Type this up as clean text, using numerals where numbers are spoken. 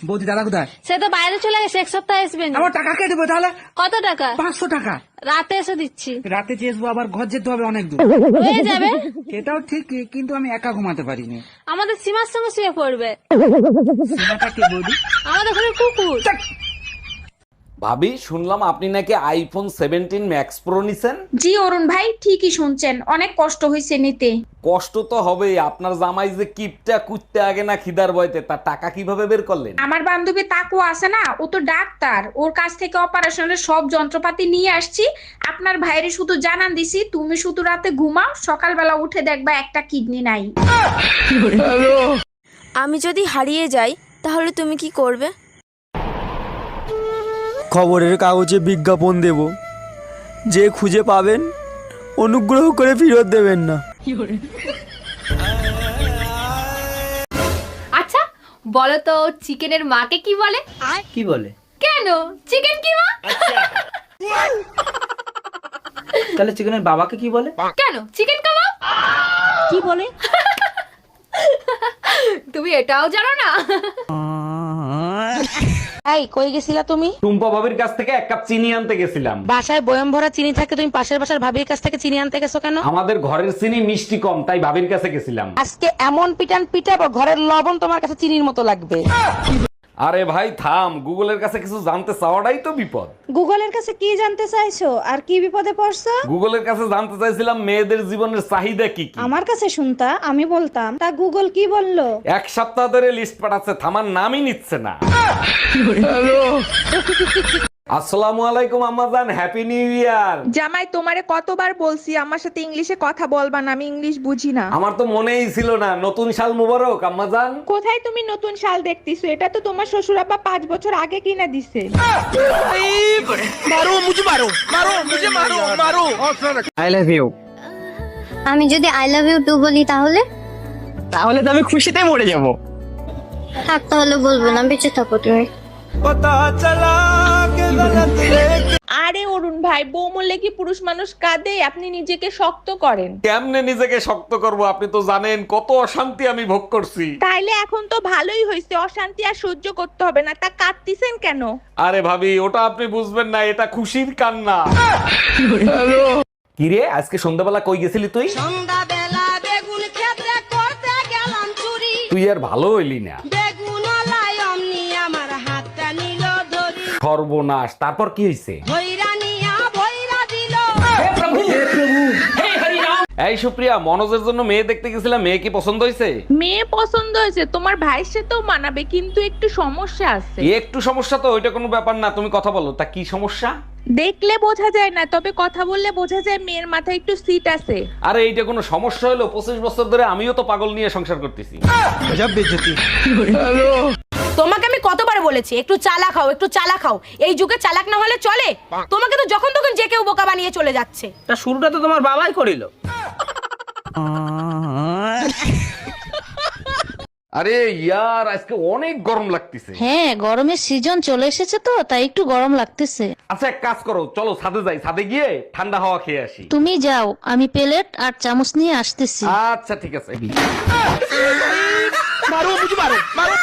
বৌদি দাদা কোথায়? সে তো বাইরে চলে গেছে, এক সপ্তাহ আসবে না। আমার টাকা কে দেবো তাহলে? কত টাকা? 500 টাকা। রাতে এসে দিচ্ছি। রাতে চেয়েছবো, আবার ঘর যেতে হবে অনেক দূর। হয়ে যাবে। এটাও ঠিক, কিন্তু আমি একা ঘুমাতে পারিনি। আমাদের সীমার সঙ্গে শুয়ে পড়বে। সীমাটা কে বৌদি? আমাদের ঘরে কুকুর। ভাবি শুনলাম আপনি নাকি আইফোন 17 ম্যাক্স প্রো নিছেন। জি অরুণ ভাই, ঠিকই শুনছেন, অনেক কষ্ট হয়েছে নিতে। কষ্ট তো হবেই, আপনার জামাই যে কিপটা কুত্তে আগে না খিদার বয়তে, তার টাকা কিভাবে বের করলেন? আমার বান্ধবী তাকু আছে না, ও তো ডাক্তার, ওর কাছ থেকে অপারেশনের সব যন্ত্রপাতি নিয়ে আসছি। আপনার ভাইরে শুধু জানান দিছি, তুমি শুধু রাতে ঘুমাও, সকালবেলা উঠে দেখবা একটা কিডনি নাই। আমি যদি হারিয়ে যাই তাহলে তুমি কি করবে? খবরের কাগজে বিজ্ঞাপন দেব, যে খুঁজে পাবেন অনুগ্রহ করে ফেরত দেবেন না। আচ্ছা বলো তো, চিকেনের মাকে কি বলে? কি বলে? কেন চিকেন কি মা? তাহলে চিকেনের বাবাকে কি বলে? কেন চিকেন কাবাব? কি বলে? তুমি এটাও জানো না? এই কই গেছিলা তুমি? টুম্পা ভাবির কাছ থেকে 1 কাপ চিনি আনতে গেছিলাম। বাসায় বয়ম ভরা চিনি থাকে, তুমি পাশের বাসার ভাবির কাছ থেকে চিনি আনতে গেছো কেন? আমাদের ঘরের চিনি মিষ্টি কম, তাই ভাবির কাছে গেছিলাম। আজকে এমন পিটান পিটাবো, ঘরের লবণ তোমার কাছে চিনির মতো লাগবে। আরে ভাই থাম, গুগলের কাছে কিছু জানতে চাওয়াটাই তো বিপদ। গুগলের কাছে কি জানতে চাইছো আর কি বিপদে পড়ছো? গুগলের কাছে জানতে চাইছিলাম মেয়েদের জীবনের চাহিদা কি কি। আমার কাছে শুনতা, আমি বলতাম, তা গুগল কি বললো? 1 সপ্তাহ ধরে লিস্ট পাঠাচ্ছে, থামার নামই নিচ্ছে না। আসসালামু আলাইকুম আম্মাজান, হ্যাপি নিউ ইয়ার। জামাই, তোমারে কতবার বলছি আমার সাথে ইংলিশে কথা বলবা না, আমি ইংলিশ বুঝি না। আমার তো মনেই ছিল না, নতুন সাল মুবারক আম্মাজান। কোথায় তুমি নতুন শাল দেখতেছো? এটা তো তোমার শ্বশুর আব্বা 5 বছর আগে কিনা দিছে। I love you. আমি যদি আই লাভ ইউ টু বলি তাহলে? তাহলে তো আমি খুশিতে মরে যাব। থাক তাহলে বলবো না, বেঁচে থাকো তুমি। আরে অরুণ ভাই, বউ মরলে কি পুরুষ মানুষ কাঁদে? আপনি নিজেকে শক্ত করেন। কেমনে নিজেকে শক্ত করব, আপনি তো জানেন কত অশান্তি আমি ভোগ করছি। তাইলে এখন তো ভালোই হয়েছে, অশান্তি আর সহ্য করতে হবে না। তা কাঁদতিছেন কেন? আরে ভাবি, ওটা আপনি বুঝবেন না, এটা খুশির কান্না। কিরে, আজকে সন্ধ্যাবেলা কই গেছিলি তুই? সন্ধ্যাবেলা বেগুন ক্ষেত্রে করতে গেলাম চুরি, তুই আর ভালো হইলি না। বেগুন লাই অমনি আমার হাতটা নিল ধরি, সর্বনাশ, তারপর কি হইছে? ভৈরা নিয়া ভৈরা দিল। এই সুপ্রিয়া, মনোজের জন্য মেয়ে দেখতে গেছিলাম, মেয়ে কি পছন্দ হয়েছে? মেয়ে পছন্দ হয়েছে, তোমার ভাইয়ের সাথেও মানাবে, কিন্তু একটু সমস্যা আছে। একটু সমস্যা তো, ওইটা কোনো ব্যাপার না, তুমি কথা বলো। তা কি সমস্যা? দেখলে বোঝা যায় না, তবে কথা বললে বোঝা যায় মেয়ের মাথায় একটু সিট আছে। আরে এইটা কোনো সমস্যা হলো? 25 বছর ধরে আমিও তো পাগল নিয়ে সংসার করতেছি। তোমাকে আমি কতবার বলেছি একটু চালাক হও, একটু চালাক হও। এই যুগে চালাক না হলে চলে? তোমাকে তো যখন তখন যে কেউ বোকা বানিয়ে চলে যাচ্ছে। তা শুরুটা তো তোমার বাবাই করিল। আরে ইয়ার, আজকে অনেক গরম লাগতেছে। হ্যাঁ, গরমের সিজন চলে এসেছে তো, তাই একটু গরম লাগতেছে। আচ্ছা এক কাজ করো, চলো ছাদে যাই, ছাদে গিয়ে ঠান্ডা হাওয়া খেয়ে আসি। তুমি যাও, আমি প্লেট আর চামচ নিয়ে আসতেছি। আচ্ছা ঠিক আছে। মারো, বুঝি মারো, মারো।